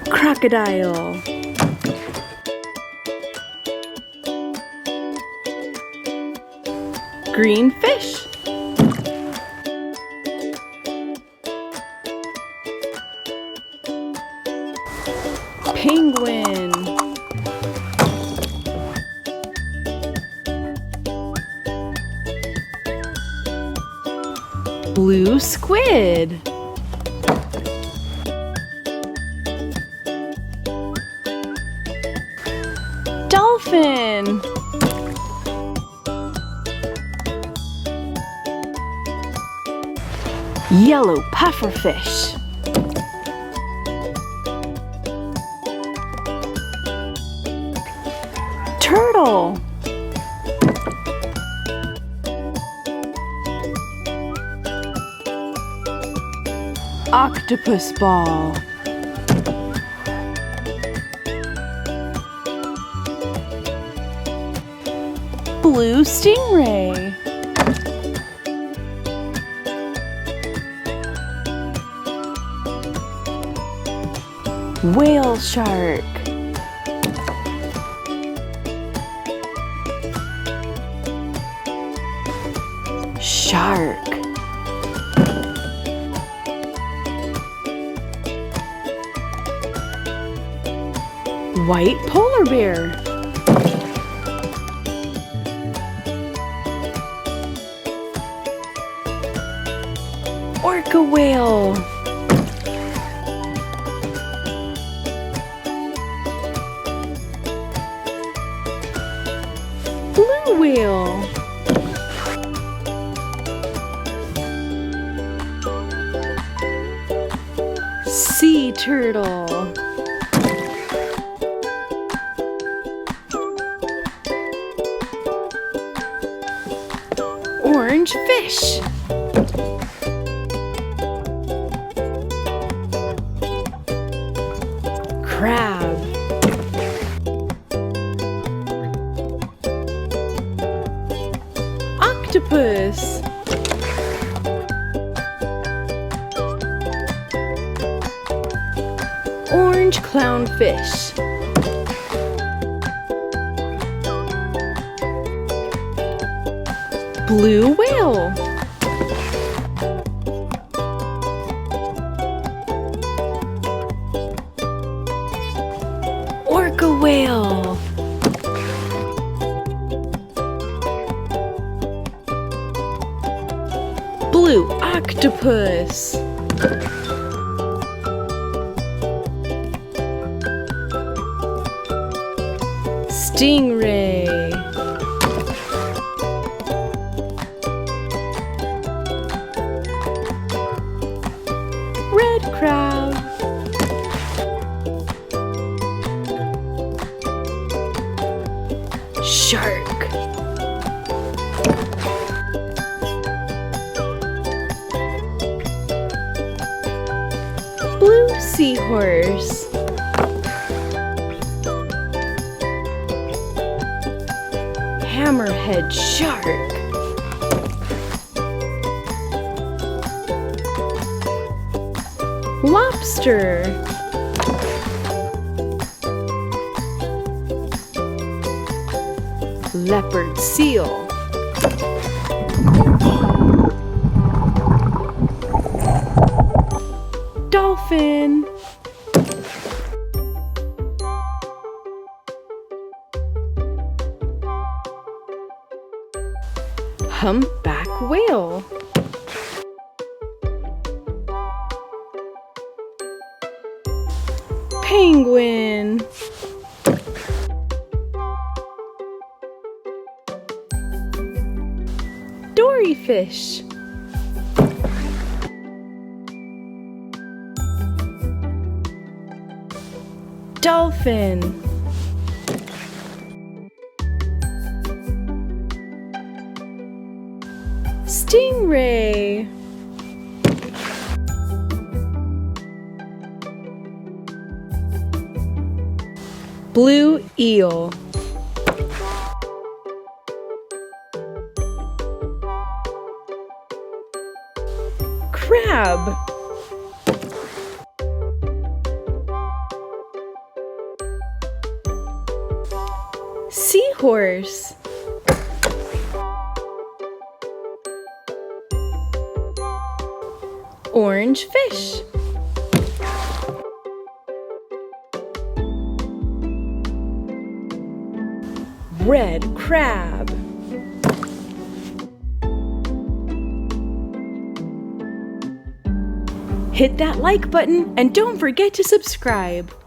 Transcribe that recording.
Crocodile. Green fish. Penguin. Blue squid. Dolphin. Yellow pufferfish. Turtle. Octopus ball. Blue stingray. Whale shark. Shark. White polar bear. Orca whale. Blue whale. Sea turtle. Orange fish. Crab. Octopus. Orange clownfish. Blue whale. Orca whale. Blue octopus. Stingray. Red crab. Shark. Blue seahorse. Hammerhead shark. Lobster. Leopard seal. Dolphin. Humpback whale. Penguin. Doryfish. Dolphin. Stingray. Blue eel. Crab. Seahorse. Orange fish. Red crab. Hit that like button and don't forget to subscribe.